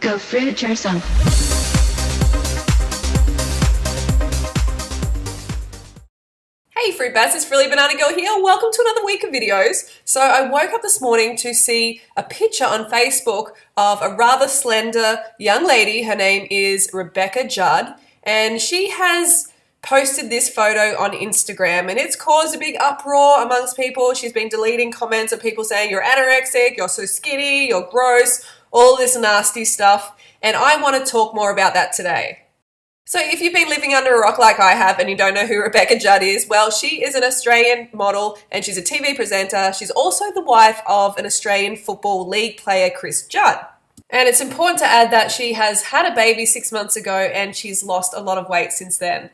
Go fruit yourself. Hey Fruit Bats, it's Frilly Banana Girl here. Welcome to another week of videos. So I woke up this morning to see a picture on Facebook of a rather slender young lady. Her name is Rebecca Judd, and she has posted this photo on Instagram, and it's caused a big uproar amongst people. She's been deleting comments of people saying you're anorexic, you're so skinny, you're gross, all this nasty stuff, and I want to talk more about that today. So if you've been living under a rock like I have and you don't know who Rebecca Judd is, well, she is an Australian model and she's a TV presenter. She's also the wife of an Australian Football League player, Chris Judd. And it's important to add that she has had a baby 6 months ago and she's lost a lot of weight since then.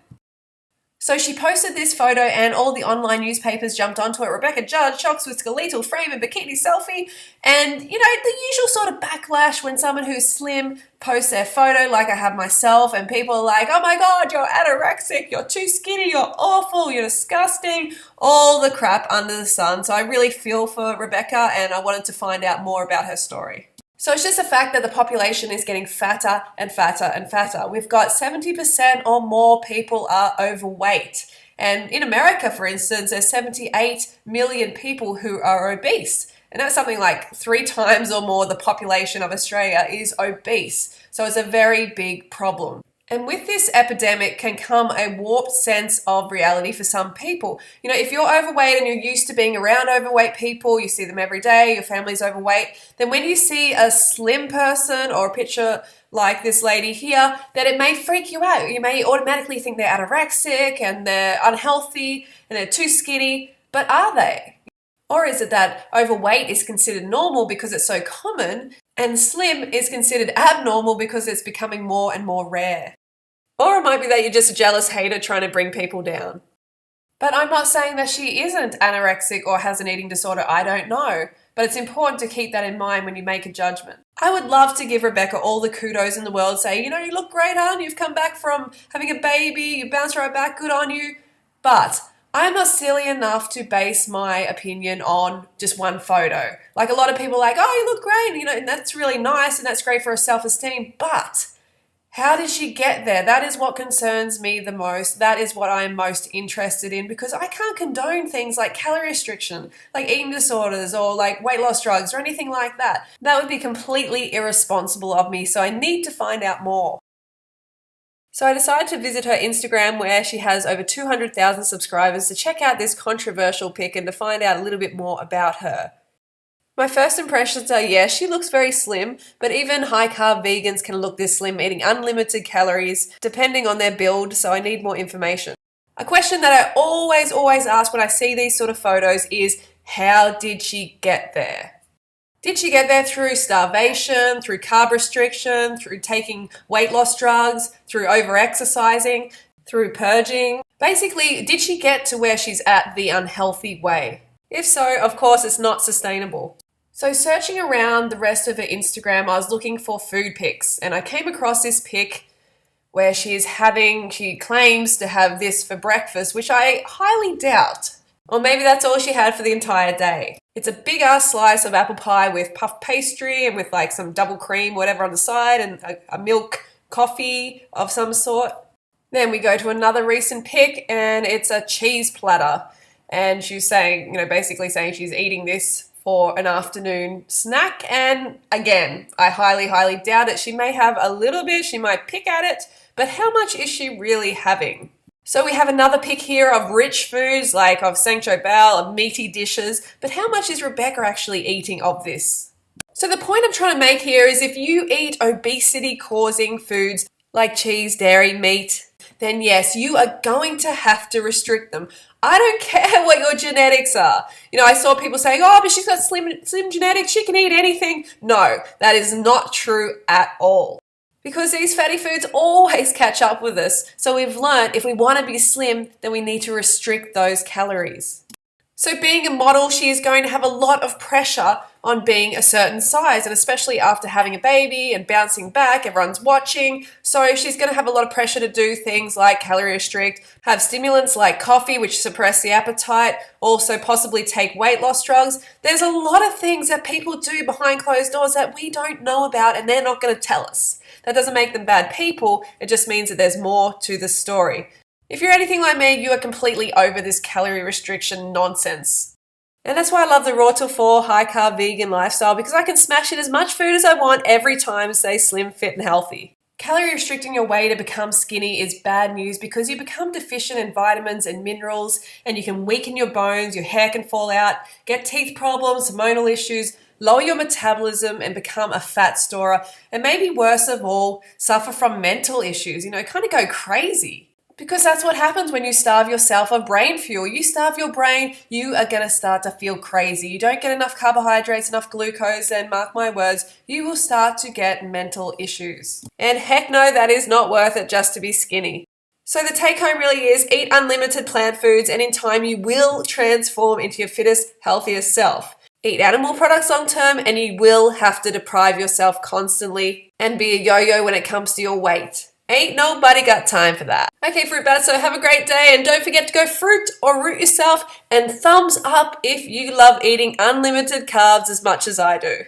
So she posted this photo and all the online newspapers jumped onto it. Rebecca Judd shocks with skeletal frame and bikini selfie. And, you know, the usual sort of backlash when someone who's slim posts their photo like I have myself and people are like, oh my God, you're anorexic, you're too skinny, you're awful, you're disgusting, all the crap under the sun. So I really feel for Rebecca and I wanted to find out more about her story. So it's just a fact that the population is getting fatter and fatter and fatter. We've got 70% or more people are overweight. And in America, for instance, there's 78 million people who are obese. And that's something like 3 times or more the population of Australia is obese. So it's a very big problem. And with this epidemic can come a warped sense of reality for some people. You know, if you're overweight and you're used to being around overweight people, you see them every day, your family's overweight, then when you see a slim person or a picture like this lady here, then it may freak you out. You may automatically think they're anorexic and they're unhealthy and they're too skinny, but are they? Or is it that overweight is considered normal because it's so common and slim is considered abnormal because it's becoming more and more rare? Or it might be that you're just a jealous hater trying to bring people down. But I'm not saying that she isn't anorexic or has an eating disorder, I don't know. But it's important to keep that in mind when you make a judgment. I would love to give Rebecca all the kudos in the world, say, you know, you look great, hon, you've come back from having a baby, you bounced right back, good on you. But I'm not silly enough to base my opinion on just one photo. Like a lot of people are like, oh, you look great, you know, and that's really nice and that's great for her self-esteem, but how did she get there? That is what concerns me the most. That is what I'm most interested in because I can't condone things like calorie restriction, like eating disorders or like weight loss drugs or anything like that. That would be completely irresponsible of me, so I need to find out more. So I decided to visit her Instagram where she has over 200,000 subscribers to check out this controversial pic and to find out a little bit more about her. My first impressions are, yes, she looks very slim, but even high-carb vegans can look this slim, eating unlimited calories, depending on their build, so I need more information. A question that I always ask when I see these sort of photos is, how did she get there? Did she get there through starvation, through carb restriction, through taking weight loss drugs, through over-exercising, through purging? Basically, did she get to where she's at the unhealthy way? If so, of course, it's not sustainable. So searching around the rest of her Instagram, I was looking for food pics and I came across this pic where she claims to have this for breakfast, which I highly doubt. Or maybe that's all she had for the entire day. It's a big ass slice of apple pie with puff pastry and with like some double cream, whatever on the side, and a milk coffee of some sort. Then we go to another recent pic and it's a cheese platter. And she's saying, you know, basically saying she's eating this for an afternoon snack. And again, I highly doubt it. She may have a little bit, she might pick at it, but how much is she really having? So we have another pic here of rich foods, like of Sancho Bell, of meaty dishes, but how much is Rebecca actually eating of this? So the point I'm trying to make here is if you eat obesity-causing foods like cheese, dairy, meat, then yes, you are going to have to restrict them. I don't care what your genetics are. You know, I saw people saying, oh, but she's got slim genetics, she can eat anything. No, that is not true at all. Because these fatty foods always catch up with us. So we've learned if we want to be slim, then we need to restrict those calories. So being a model, she is going to have a lot of pressure on being a certain size, and especially after having a baby and bouncing back, everyone's watching. So she's going to have a lot of pressure to do things like calorie restrict, have stimulants like coffee, which suppress the appetite, also possibly take weight loss drugs. There's a lot of things that people do behind closed doors that we don't know about, and they're not going to tell us. That doesn't make them bad people. It just means that there's more to the story. If you're anything like me, you are completely over this calorie restriction nonsense. And that's why I love the raw till 4 high carb vegan lifestyle, because I can smash in as much food as I want every time and stay slim, fit and healthy. Calorie restricting your way to become skinny is bad news because you become deficient in vitamins and minerals, and you can weaken your bones, your hair can fall out, get teeth problems, hormonal issues, lower your metabolism and become a fat storer, and maybe worse of all, suffer from mental issues, kind of go crazy. Because that's what happens when you starve yourself of brain fuel. You starve your brain, you are going to start to feel crazy. You don't get enough carbohydrates, enough glucose, and mark my words, you will start to get mental issues. And heck no, that is not worth it just to be skinny. So the take home really is eat unlimited plant foods, and in time you will transform into your fittest, healthiest self. Eat animal products long term, and you will have to deprive yourself constantly and be a yo-yo when it comes to your weight. Ain't nobody got time for that. Okay, fruit bats, so have a great day, and don't forget to go fruit or root yourself, and thumbs up if you love eating unlimited carbs as much as I do.